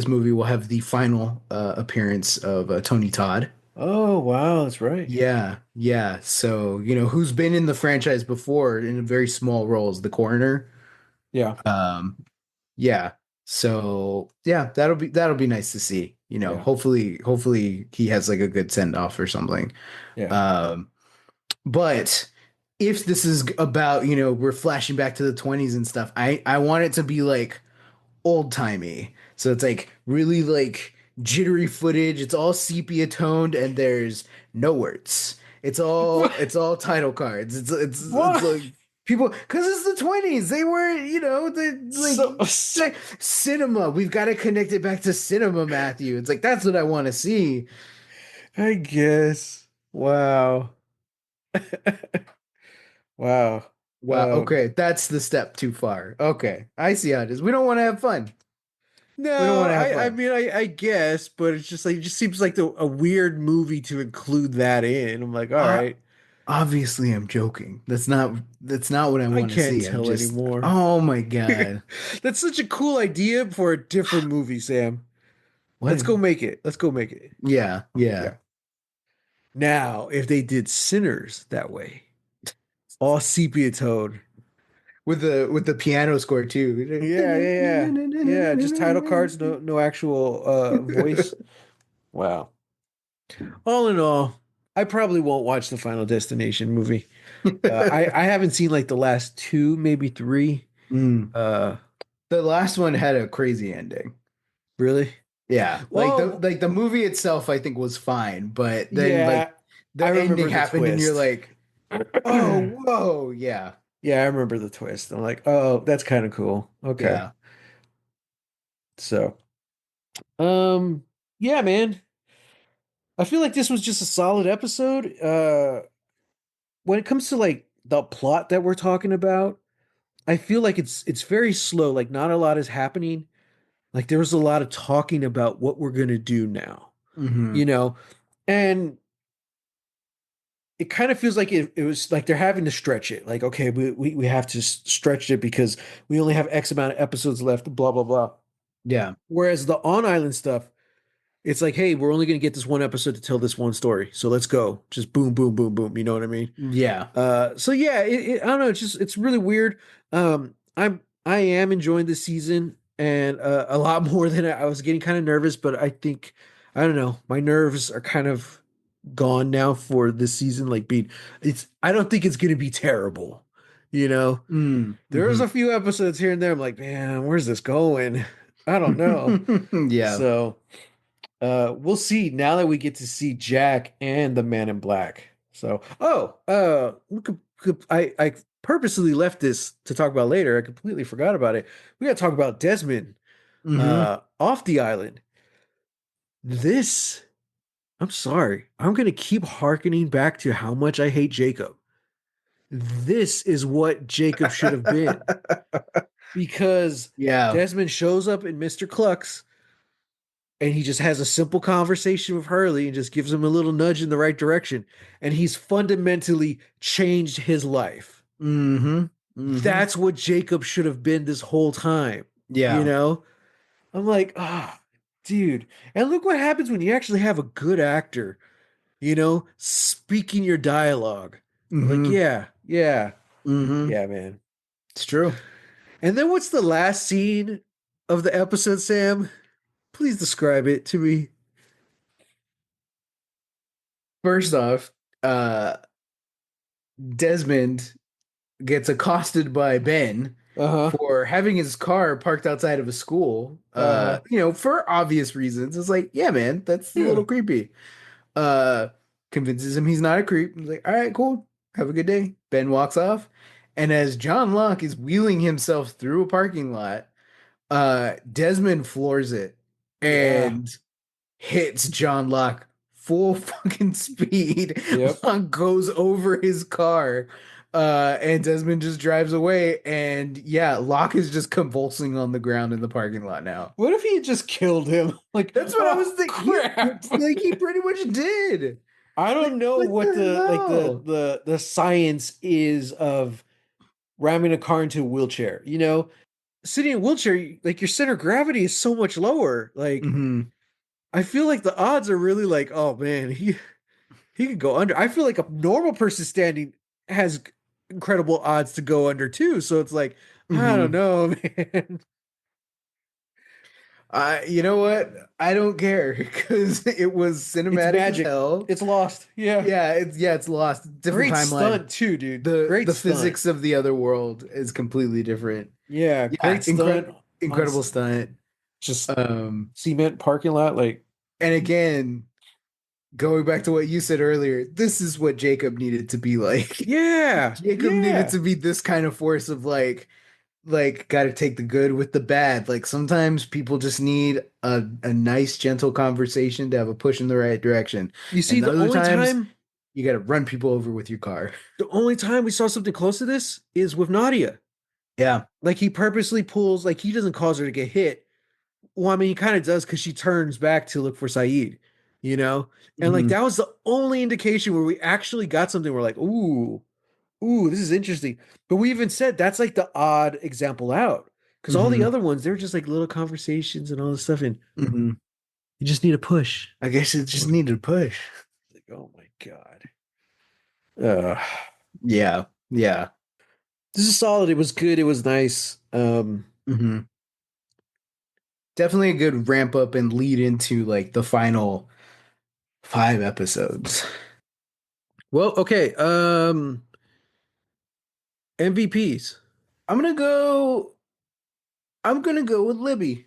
movie will have the final appearance of Tony Todd. Oh wow, that's right. Yeah, yeah. So, who's been in the franchise before in very small roles, the coroner. Yeah, Um, yeah. So, yeah, that'll be nice to see. yeah, Hopefully he has like a good send off or something. yeah. Um, but if this is about, we're flashing back to the 20s and stuff, I want it to be like old timey. So it's like really like jittery footage. It's all sepia toned and there's no words. It's all What? it's all title cards. It's What? like people because it's the 20s. They were, So, it's like cinema. We've got to connect it back to cinema, Matthew. It's like that's what I want to see. I guess. Wow. Wow. Wow, Um, okay, that's the step too far. Okay. I see how it is. We don't want to have fun. We don't no, want to have I fun. mean I guess, but it's just like it just seems like a weird movie to include that in. I'm like, all Uh, right, Obviously, I'm joking. That's not what I I want to can't see. I'm tell just, anymore. oh my God. That's such a cool idea for a different movie, Sam. What? Let's go make it. Let's go make it. Yeah, yeah. Yeah. Now, if they did Sinners that way, all sepia tone. With the piano score too. Yeah, yeah, yeah. Yeah, just title cards, no actual voice. Wow. All in all, I probably won't watch the Final Destination movie. I haven't seen like the last two, maybe three. Mm. Uh, The last one had a crazy ending. really? Yeah, like the Well, like the movie itself, I think was fine, but then like yeah, I the ending remember the happened, and you're twist. like, oh, whoa, yeah, Yeah, I remember the twist. I'm like, oh, that's kind of cool. Okay. yeah. So, yeah, man. I feel like this was just a solid episode. When it comes to like the plot that we're talking about, I feel like it's very slow. Like not a lot is happening. Like there was a lot of talking about what we're gonna do now, Hmm. you know, and it kind of feels like it was like they're having to stretch it. Like, okay, we have to stretch it because we only have X amount of episodes left, blah, blah, blah. Yeah, Whereas the on island stuff, it's like, hey, we're only going to get this one episode to tell this one story. So let's go. Just boom, boom, boom, boom. You know what I mean? yeah. So yeah, I don't know. It's really weird. I am enjoying this season and a lot more than I was getting kind of nervous, but I think I don't know. My nerves are kind of gone now for this season. Like being, it's I don't think it's gonna be terrible. You know, there's Mm-hmm. a few episodes here and there. I'm like, man, where's this going? I don't know. Yeah. So we'll see now that we get to see Jack and the Man in Black. So I purposely left this to talk about later. I completely forgot about it. We gotta talk about Desmond Hmm. off the island. This I'm sorry. I'm going to keep hearkening back to how much I hate Jacob. This is what Jacob should have been because Yeah. Desmond shows up in Mr. Cluck's and he just has a simple conversation with Hurley and just gives him a little nudge in the right direction. And he's fundamentally changed his life. Hmm. Hmm. That's what Jacob should have been this whole time. You Yeah. know? I'm like, ah, dude. And look what happens when you actually have a good actor speaking your dialogue. Like, Hmm. yeah, yeah, Hmm. yeah, man. It's true. And then what's the last scene of the episode, Sam? Please describe it to me. First off, uh, Desmond gets accosted by Ben, Uh-huh. for having his car parked outside of a school. Uh-huh. For obvious reasons. It's like, yeah, man, that's a Yeah. little creepy. Uh, Convinces him he's not a creep. He's like, all right, cool. Have a good day. Ben walks off. And as John Locke is wheeling himself through a parking lot, Desmond floors it Yeah. and hits John Locke full fucking speed. Yep. Locke goes over his car. And Desmond just drives away. And yeah, Locke is just convulsing on the ground in the parking lot now. What if he had just killed him? Like, That's what I was oh thinking. crap. Like he pretty much did. I Like, don't know what what the the like hell? the science is of ramming a car into a wheelchair. Sitting in a wheelchair, like your center of gravity is so much lower. Like Hmm. I feel like the odds are really like, oh man, he could go under. I feel like a normal person standing has incredible odds to go under too. So it's like, I don't Hmm. know, man. You know what? I don't care because it was It's cinematic as magic. hell. It's lost. Yeah. It's lost. Different Great timeline. stunt too, dude. The Great the stunt. physics of the other world is completely different. Yeah, Yeah, great stunt on incredible stunt. just Um, cement parking lot. Like, and again, going back to what you said earlier, this is what Jacob needed to be like. yeah, Jacob needed yeah. to be this kind of force of like got to take the good with the bad. Like sometimes people just need a nice gentle conversation to have a push in the right direction. You see, And other times you got to run people over with your car. the only time we saw something close to this is with Nadia. Yeah. Like he purposely pulls, like he doesn't cause her to get hit. Well, I mean, he kind of does because she turns back to look for Saeed, you know? And like Hmm. that was the only indication where we actually got something. We're like, ooh, this is interesting. But we even said that's like the odd example out. Because all the Hmm. other ones, they're just like little conversations and all this stuff. And Hmm. you just need a push. I guess it just needed a push. Like, oh my God. Uh, Yeah. Yeah. this is solid. It was good. It was nice. Hmm. Definitely a good ramp up and lead into like the final 5 episodes. Well, okay. MVPs. I'm gonna go. I'm gonna go with Libby.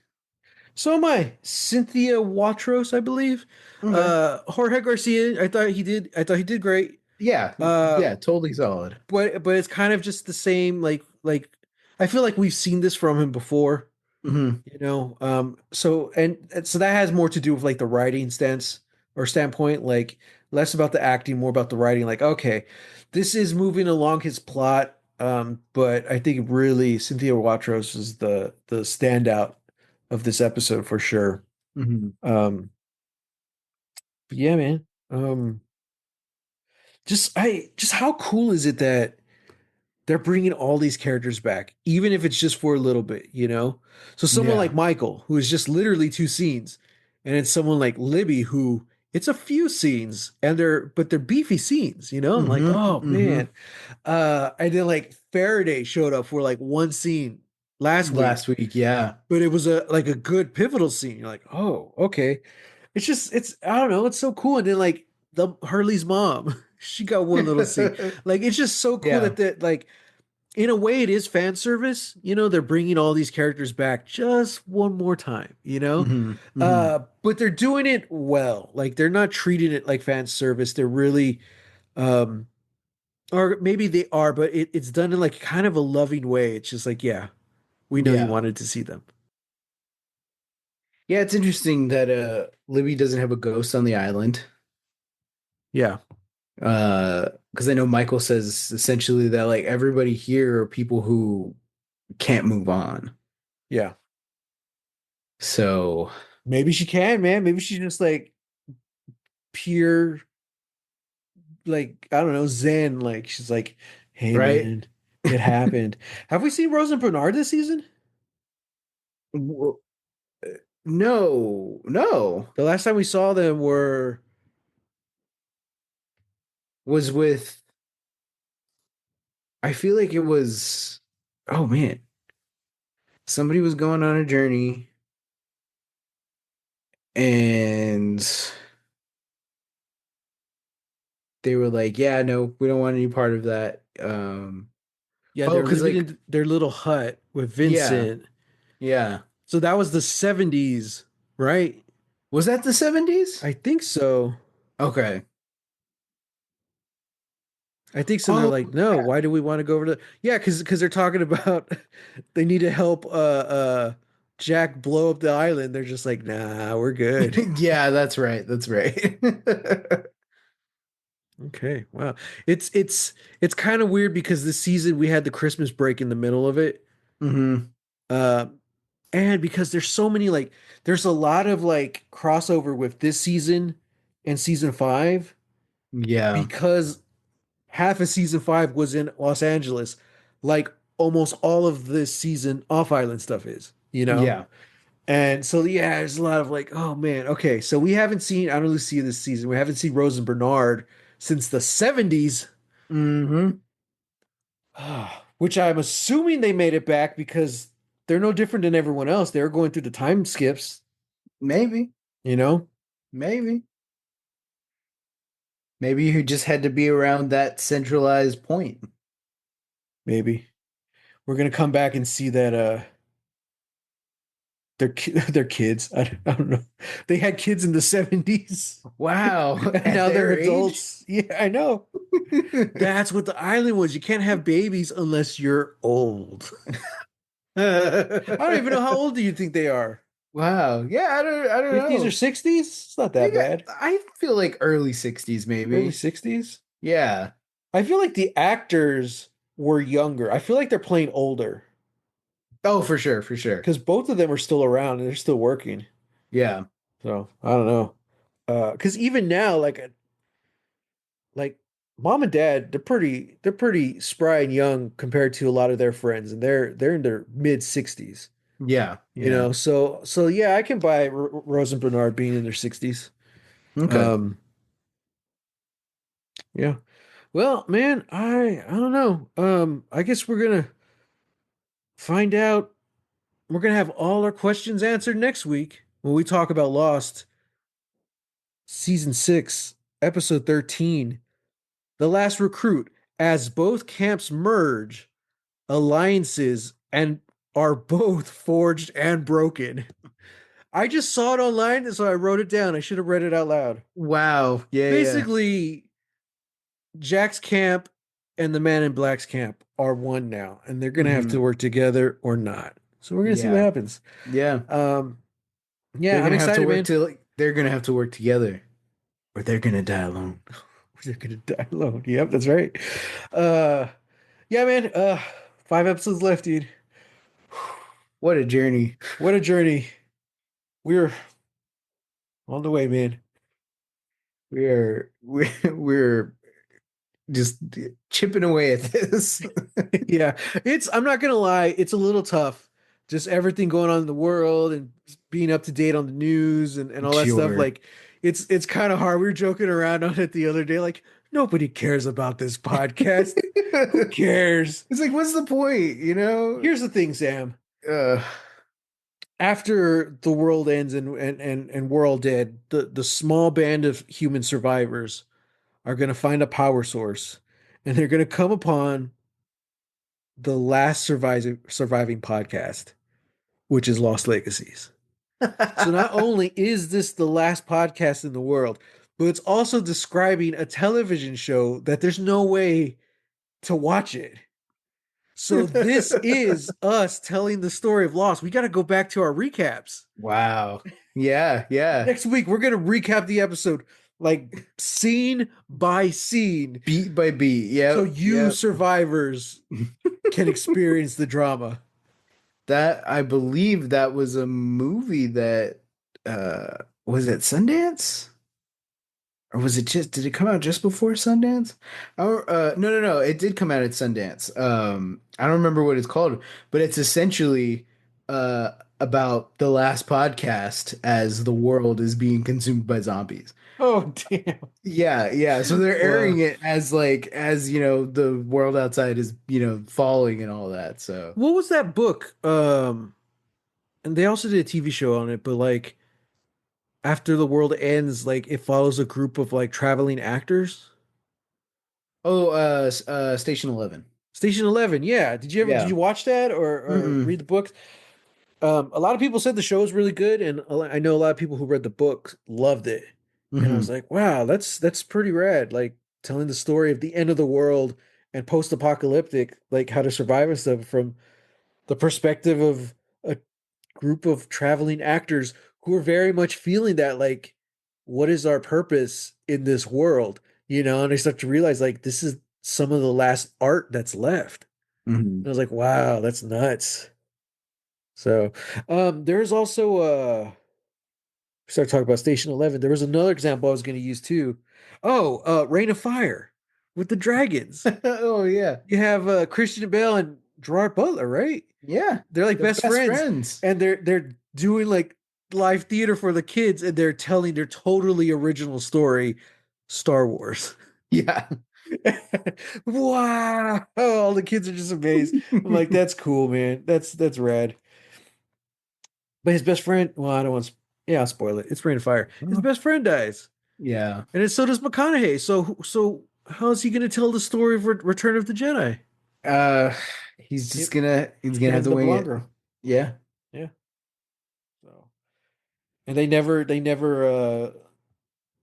So am I. Cynthia Watros, I believe. Okay. Jorge Garcia, I thought he did great. Yeah. Uh Yeah. Totally solid. but it's kind of just the same, like I feel like we've seen this from him before, Hmm. so that has more to do with like the writing stance or standpoint, like less about the acting, more about the writing. Like, okay, this is moving along his plot. But I think really Cynthia Watros is the standout of this episode for sure. Hmm. But yeah, man. Just how cool is it that they're bringing all these characters back, even if it's just for a little bit, you know? So someone like Yeah. Michael, who is just literally 2 scenes, and it's someone like Libby, who it's a few scenes, but they're beefy scenes, you know? I'm like, Hmm. oh Hmm. man. And then like Faraday showed up for like one scene last week, Last week, yeah. but it was a good pivotal scene. You're like, oh, okay. It's I don't know, it's so cool. And then like the Hurley's mom, she got one little scene. Like it's just so cool Yeah. that like in a way it is fan service. They're bringing all these characters back just one more time, you know? Hmm. Hmm. But they're doing it well. Like they're not treating it like fan service. They're really um or maybe they are, but it's done in like kind of a loving way. It's just like, yeah, we know you Yeah. wanted to see them. Yeah, it's interesting that Libby doesn't have a ghost on the island. Yeah. Because I know Michael says essentially that like everybody here are people who can't move on. Yeah. So, Maybe she can, man. Maybe she's just like pure, like, I don't know, Zen. Like, she's like, hey, right? man, it happened. Have we seen Rose and Bernard this season? W- No, no. The last time we saw them Was with, I feel like it was, oh man, somebody was going on a journey and they were like, yeah, no, we don't want any part of that. Yeah, Oh, they're because living like, in their little hut with yeah, Vincent. yeah. So that was the 70s, right? Was that the 70s? I think so. Okay. I think so. And they're Oh, like, no, why do we want to go over to yeah, because they're talking about they need to help Jack blow up the island. They're just like, nah, we're good. yeah, that's right. That's right. Okay. Wow. It's kind of weird because this season we had the Christmas break in the middle of it. hmm Uh and because there's so many like there's a lot of like crossover with this season and season 5 Yeah. because half of season 5 was in Los Angeles. Like almost all of this season off island stuff is, you know? Yeah. And so yeah, there's a lot of like, oh man, okay. So we haven't seen I don't really see this season. We haven't seen Rose and Bernard since the 70s. hmm Which I'm assuming they made it back because they're no different than everyone else. They're going through the time skips, Maybe. you know? Maybe. Maybe you just had to be around that centralized point. Maybe. We're gonna come back and see that their kids. I don't know. They had kids in the 70s Wow. and At now they're their age? adults. Yeah, I know. That's what the island was. You can't have babies unless you're old. I don't even know how old do you think they are? Wow. Yeah, I don't 50s or know. 60s? It's not They that got, bad. I feel like early 60s Early maybe. 60s? Yeah. I feel like the actors were younger. I feel like they're playing older Oh, for sure, for sure. because both of them are still around and they're still working. Yeah. So I don't know. Because even now, like mom and dad, they're pretty spry and young compared to a lot of their friends, and they're in their mid 60s. Yeah. You Yeah. know, so yeah, I can buy Rose and Bernard being in their 60s. Okay. Um, yeah. Well, man, I don't know. I guess we're gonna find out. We're gonna have all our questions answered next week when we talk about Lost season 6, episode 13, The Last Recruit, as both camps merge, alliances and are both forged and broken. I just saw it online, so I wrote it down. I should have read it out loud. Wow. Yeah, yeah. Basically, Jack's camp and the Man in Black's camp are one now, and they're gonna have to hmm work together or not. So we're gonna see what Yeah. happens. Yeah. Um, yeah, I'm excited, man. They're gonna have to work together or they're gonna die alone. They're gonna die alone. Yep, that's right. Uh, yeah, man. 5 episodes left, dude. What a journey. What a journey. We're on the way, man. We're just chipping away at this. Yeah, I'm not gonna lie, it's a little tough. Just everything going on in the world and being up to date on the news and all that stuff. Sure. Like it's kind of hard. We were joking around on it the other day, like nobody cares about this podcast. Who cares? It's like, what's the point, you know? Here's the thing, Sam. Uh, After the world ends and we're all dead, the small band of human survivors are gonna find a power source and they're gonna come upon the last surviving podcast, which is Lost Legacies. So not only is this the last podcast in the world, but it's also describing a television show that there's no way to watch it. So this is us telling the story of Lost. We got to go back to our recaps. wow. Yeah, yeah. Next week we're going to recap the episode like scene by scene Beat by beat. so Yep, you yep. survivors can experience the drama. That I believe that was a movie that was it Sundance? Or was it just did it come out just before Sundance? Or no no no, it did come out at Sundance. I don't remember what it's called, but it's essentially uh about the last podcast as the world is being consumed by zombies. Oh damn. Yeah, yeah. So they're airing Well, it as like as you know the world outside is falling and all that. So what was that book? And they also did a TV show on it, but like after the world ends, like it follows a group of like traveling actors. oh Station 11. Station 11. Yeah. Did Yeah. you watch that or Mm-mm. read the book? A lot of people said the show was really good, and I know a lot of people who read the book loved it. And I was Hmm. like, wow, that's pretty rad. Like telling the story of the end of the world and post-apocalyptic, like how to survive and stuff from the perspective of a group of traveling actors who are very much feeling that, like, what is our purpose in this world? And I start to realize like this is some of the last art that's left. Hmm. And I was like, wow, that's nuts. So, there's also start talking about Station 11. There was another example I was going to use too. Oh, Rain of Fire with the dragons. Oh yeah. You have Christian Bale and Gerard Butler, right? Yeah. They're like They're best best friends, friends. and they're doing like live theater for the kids, and they're telling their totally original story, Star Wars. Yeah. Wow! All the kids are just amazed. I'm like, that's cool, man. That's rad. But his best friend, well, I don't want to, yeah, I'll spoil it. It's Rain of Fire. His best friend dies, Yeah. and then so does McConaughey. So how is he going to tell the story of Return of the Jedi? Uh, he's just Him, gonna have him to the wing blonde it. girl. Yeah. Yeah. So, and they never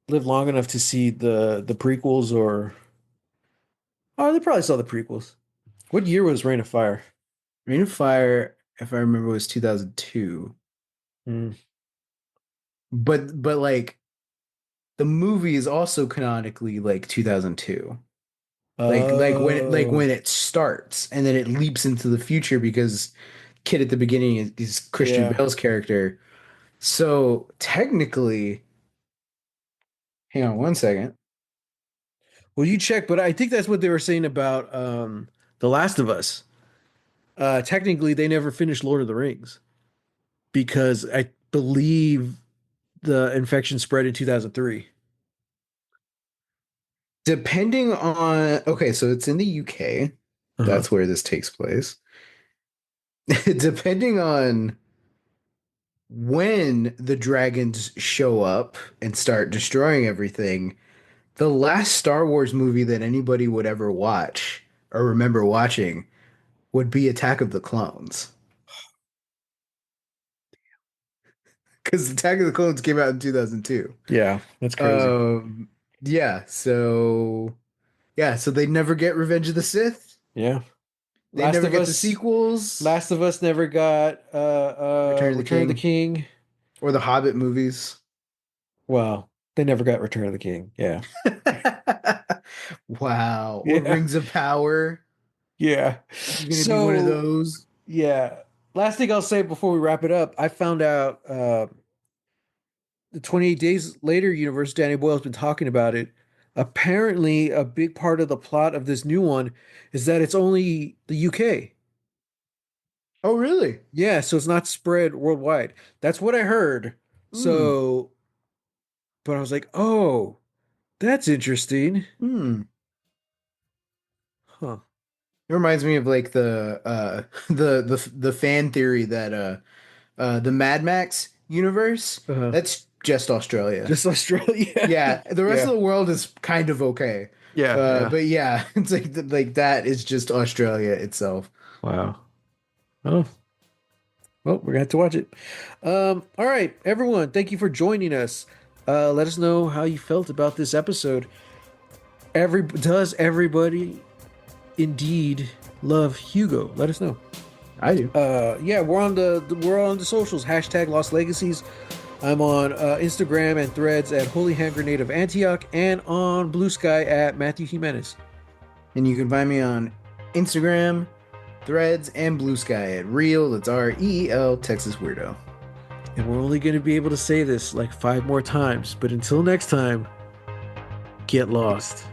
lived long enough to see the prequels, or oh, they probably saw the prequels. What year was Rain of Fire? Rain of Fire, if I remember, was 2002. Hmm. But like the movie is also canonically like 2002. Like Oh, when it starts and then it leaps into the future because kid at the beginning is Christian yeah. Bale's character. So technically, hang on one second. Well, you check, but I think that's what they were saying about The Last of Us. Technically, they never finished Lord of the Rings because I believe the infection spread in 2003. Depending on, okay, so it's in the UK. Uh-huh. That's where this takes place. Depending on when the dragons show up and start destroying everything, the last Star Wars movie that anybody would ever watch or remember watching would be Attack of the Clones. Because Attack of the Clones came out in 2002. Yeah, that's crazy. Um, yeah, so they never get Revenge of the Sith. Yeah. They Last never of get the Us sequels, Last of Us never got Return of the Return of the King, King. or the Hobbit movies. Well, they never got Return of the King. Yeah. Wow. Or Yeah. Rings of Power. Yeah. This is gonna be one of So, those. yeah. Last thing I'll say before we wrap it up, I found out the 28 Days Later universe, Danny Boyle's been talking about it. Apparently, a big part of the plot of this new one is that it's only the UK. Oh, really? Yeah, so it's not spread worldwide. That's what I heard. Hmm. So, but I was like, oh, that's interesting. Hmm. Huh. It reminds me of like the the fan theory that the Mad Max universe, Uh-huh. that's just Australia. Just Australia. Yeah, the rest of Yeah. the world is kind of okay. Yeah. Yeah. But yeah, it's like that is just Australia itself. Wow. Oh, well, we're gonna have to watch it. All right, everyone, thank you for joining us. Let us know how you felt about this episode. Does everybody indeed love Hugo? Let us know. I do. Yeah, we're on the socials. Hashtag Lost Legacies. I'm on Instagram and Threads at Holy Hand Grenade of Antioch, and on BluSky at Matthew Jimenez. And you can find me on Instagram, Threads, and Blue Sky at Real. That's REEL Texas Weirdo. And we're only going to be able to say this like 5 more times, but until next time, get lost.